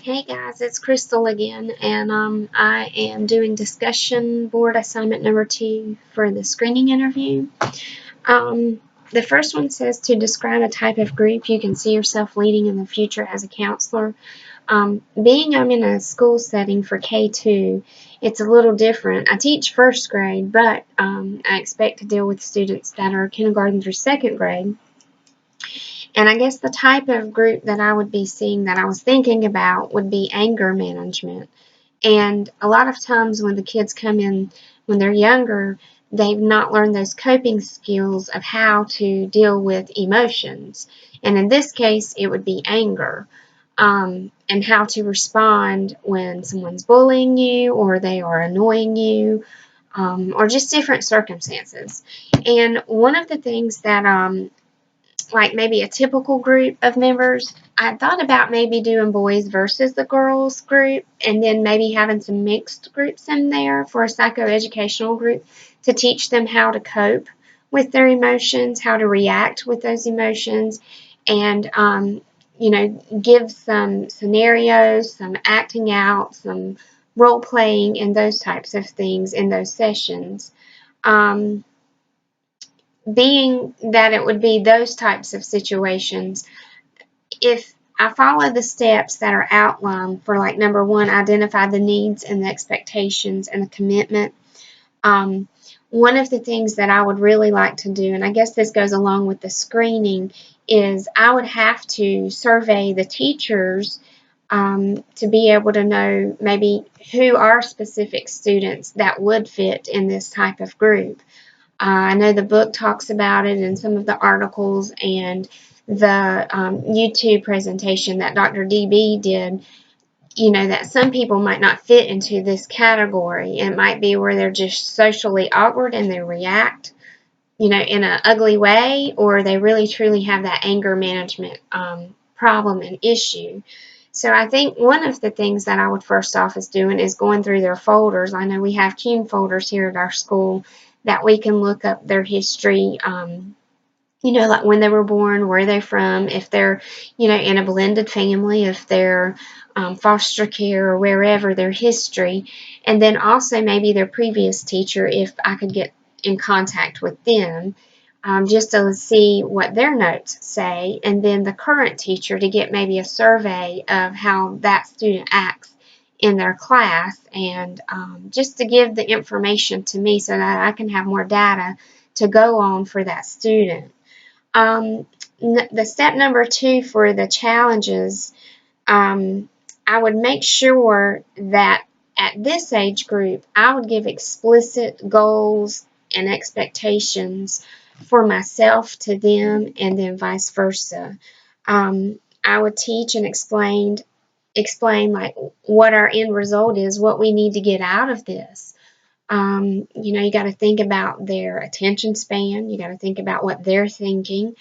Hey guys, it's Crystal again, and I am doing discussion board assignment number 2 for the screening interview. Um, the first one says to describe a type of group you can see yourself leading in the future as a counselor. Being I'm in a school setting for K2, it's a little different. I teach first grade, but I expect to deal with students that are kindergarten through second grade. And I guess the type of group that I would be seeing that I was thinking about would be anger management. And a lot of times when the kids come in when they're younger, they've not learned those coping skills of how to deal with emotions. And in this case, it would be anger. And how to respond when someone's bullying you or they are annoying you, or just different circumstances. And one of the things that like maybe a typical group of members, I thought about maybe doing boys versus the girls group and then maybe having some mixed groups in there for a psychoeducational group to teach them how to cope with their emotions, how to react with those emotions, and give some scenarios, some acting out, some role playing, and those types of things in those sessions. Um, Being that it would be those types of situations, if I follow the steps that are outlined for, like, number one, identify the needs and the expectations and the commitment. Um, One of the things that I would really like to do, and I guess this goes along with the screening, is I would have to survey the teachers to be able to know maybe who are specific students that would fit in this type of group. I know the book talks about it in some of the articles, and the YouTube presentation that Dr. DB did, that some people might not fit into this category. It might be where they're just socially awkward and they react, in an ugly way, or they really truly have that anger management problem and issue. So I think one of the things that I would first off is doing is going through their folders. I know we have CUNE folders here at our school that we can look up their history, like when they were born, where they're from, if they're, in a blended family, if they're foster care or wherever, their history, and then also maybe their previous teacher, if I could get in contact with them, just to see what their notes say, and then the current teacher to get maybe a survey of how that student acts in their class, and just to give the information to me so that I can have more data to go on for that student. Um, the step number 2 for the challenges, I would make sure that at this age group, I would give explicit goals and expectations for myself to them, and then vice versa. I would teach and explain like what our end result is, what we need to get out of this. You got to think about their attention span. You got to think about what they're thinking.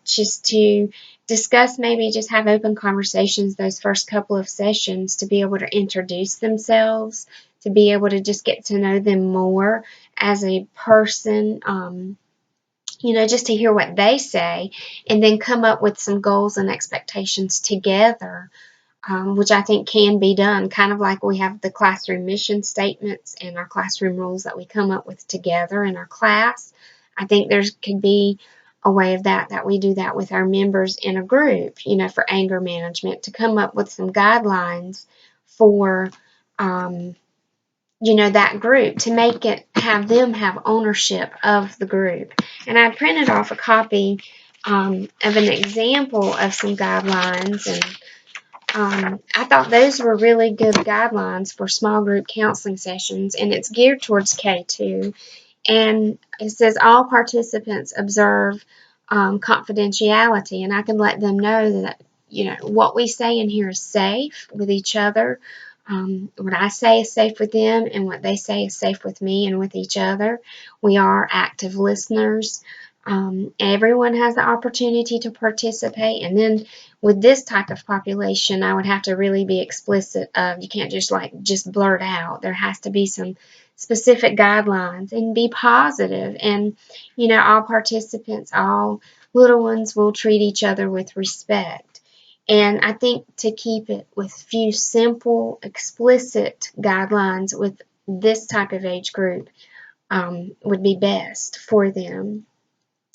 Just to discuss, maybe just have open conversations those first couple of sessions to be able to introduce themselves, to be able to just get to know them more as a person, just to hear what they say, and then come up with some goals and expectations together, which I think can be done, kind of like we have the classroom mission statements and our classroom rules that we come up with together in our class. I think there could be a way of that we do that with our members in a group, for anger management, to come up with some guidelines for, that group, to make it, have them have ownership of the group. And I printed off a copy of an example of some guidelines, and I thought those were really good guidelines for small group counseling sessions, and it's geared towards K2. And it says all participants observe confidentiality, and I can let them know that, what we say in here is safe with each other. What I say is safe with them, and what they say is safe with me and with each other. We are active listeners. Everyone has the opportunity to participate, and then with this type of population, I would have to really be explicit of, you can't just blurt out. There has to be some specific guidelines, and be positive. And, all participants, all little ones, will treat each other with respect. And I think to keep it with few simple, explicit guidelines with this type of age group would be best for them.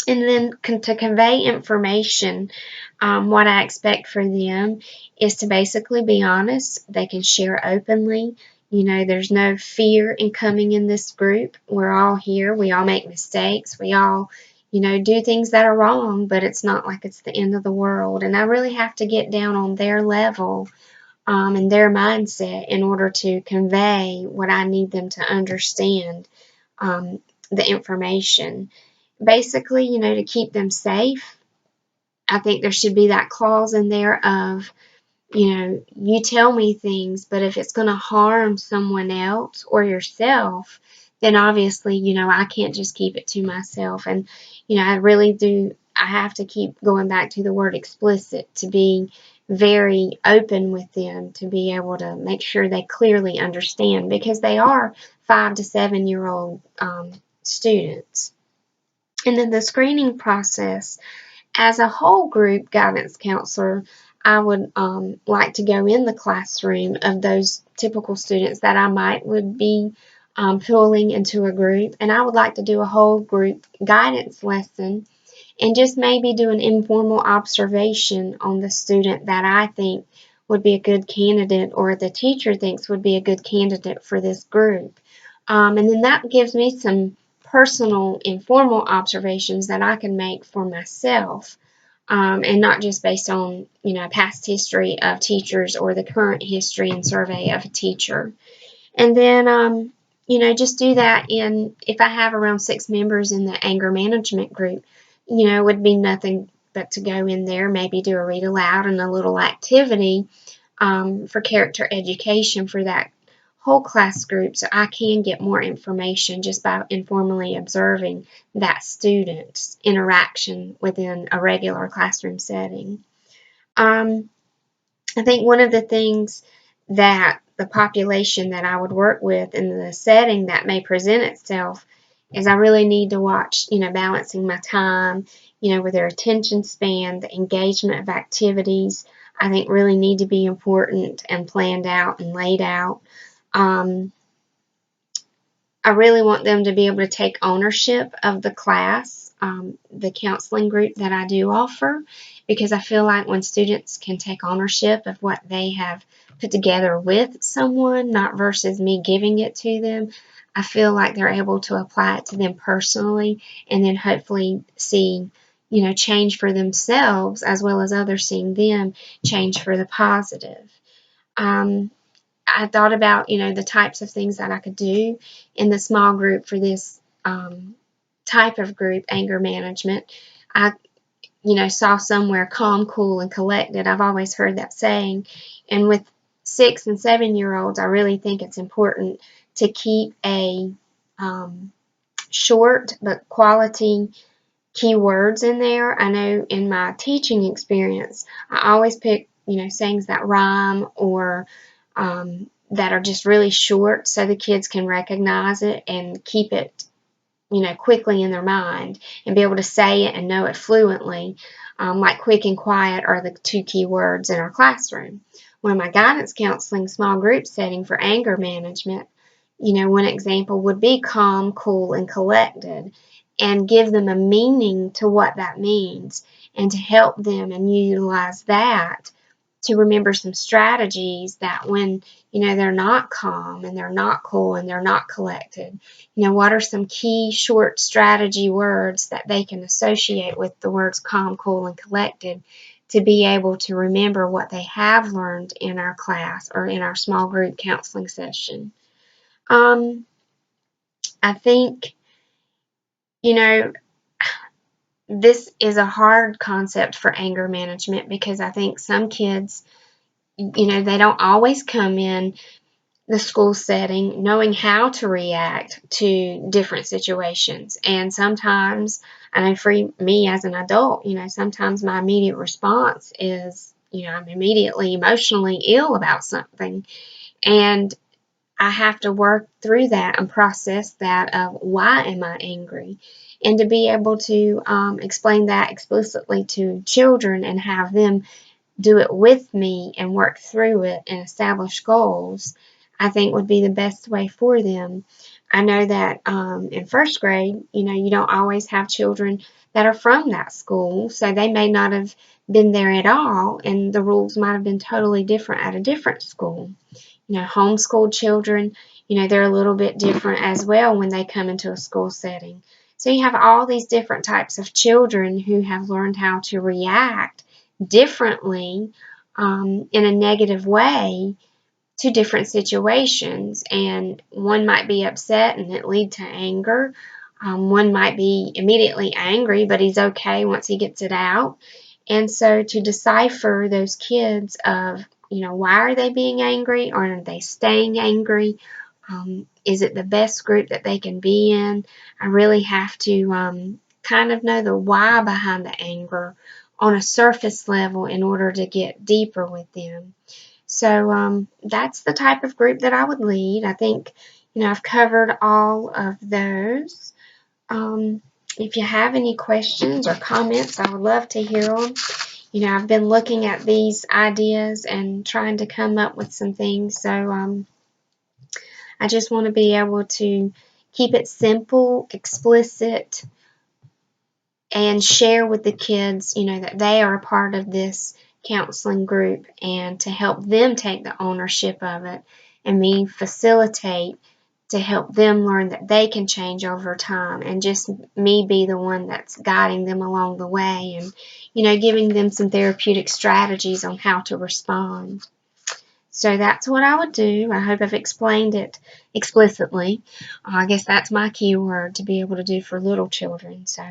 And then to convey information, what I expect for them is to basically be honest. They can share openly. There's no fear in coming in this group. We're all here. We all make mistakes. We all, do things that are wrong, but it's not like it's the end of the world. And I really have to get down on their level and their mindset in order to convey what I need them to understand, the information. Basically, to keep them safe, I think there should be that clause in there of, you tell me things, but if it's going to harm someone else or yourself, then obviously, I can't just keep it to myself. And, I really do, I have to keep going back to the word explicit to be very open with them, to be able to make sure they clearly understand, because they are 5 to 7 year old students. And then the screening process, as a whole group guidance counselor, I would like to go in the classroom of those typical students that I would be pulling into a group, and I would like to do a whole group guidance lesson and just maybe do an informal observation on the student that I think would be a good candidate, or the teacher thinks would be a good candidate for this group. And then that gives me some personal, informal observations that I can make for myself, and not just based on, past history of teachers or the current history and survey of a teacher. And then, just do that if I have around 6 members in the anger management group, it would be nothing but to go in there, maybe do a read aloud and a little activity for character education for that whole class group, so I can get more information just by informally observing that student's interaction within a regular classroom setting. I think one of the things that the population that I would work with in the setting that may present itself is I really need to watch, balancing my time, with their attention span, the engagement of activities, I think really need to be important and planned out and laid out. I really want them to be able to take ownership of the class, the counseling group that I do offer, because I feel like when students can take ownership of what they have put together with someone, not versus me giving it to them, I feel like they're able to apply it to them personally and then hopefully see, change for themselves as well as others seeing them change for the positive. I thought about, the types of things that I could do in the small group for this type of group, anger management. I, saw somewhere calm, cool, and collected. I've always heard that saying. And with 6 and 7 year olds, I really think it's important to keep a short but quality keywords in there. I know in my teaching experience, I always pick, sayings that rhyme or that are just really short so the kids can recognize it and keep it, quickly in their mind and be able to say it and know it fluently. Like quick and quiet are the 2 key words in our classroom. One of my guidance counseling small group setting for anger management, one example would be calm, cool, and collected, and give them a meaning to what that means and to help them and utilize that to remember some strategies that when, they're not calm and they're not cool and they're not collected, what are some key short strategy words that they can associate with the words calm, cool, and collected to be able to remember what they have learned in our class or in our small group counseling session. I think, this is a hard concept for anger management because I think some kids, they don't always come in the school setting knowing how to react to different situations. And sometimes, I know for me as an adult, sometimes my immediate response is, I'm immediately emotionally ill about something. And I have to work through that and process that of why am I angry? And to be able to explain that explicitly to children and have them do it with me and work through it and establish goals, I think would be the best way for them. I know that in first grade, you don't always have children that are from that school, so they may not have been there at all, and the rules might have been totally different at a different school. Homeschooled children, they're a little bit different as well when they come into a school setting. So you have all these different types of children who have learned how to react differently in a negative way to different situations. And one might be upset and it lead to anger. One might be immediately angry, but he's okay once he gets it out. And so to decipher those kids of, why are they being angry, or are they staying angry? Is it the best group that they can be in? I really have to kind of know the why behind the anger on a surface level in order to get deeper with them. So that's the type of group that I would lead. I think, I've covered all of those. Um, if you have any questions or comments, I would love to hear them. I've been looking at these ideas and trying to come up with some things. So I just want to be able to keep it simple, explicit, and share with the kids, that they are a part of this counseling group, and to help them take the ownership of it, and me facilitate to help them learn that they can change over time, and just me be the one that's guiding them along the way, and giving them some therapeutic strategies on how to respond. So that's what I would do. I hope I've explained it explicitly. I guess that's my key word to be able to do for little children. So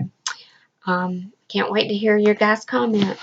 can't wait to hear your guys' comments.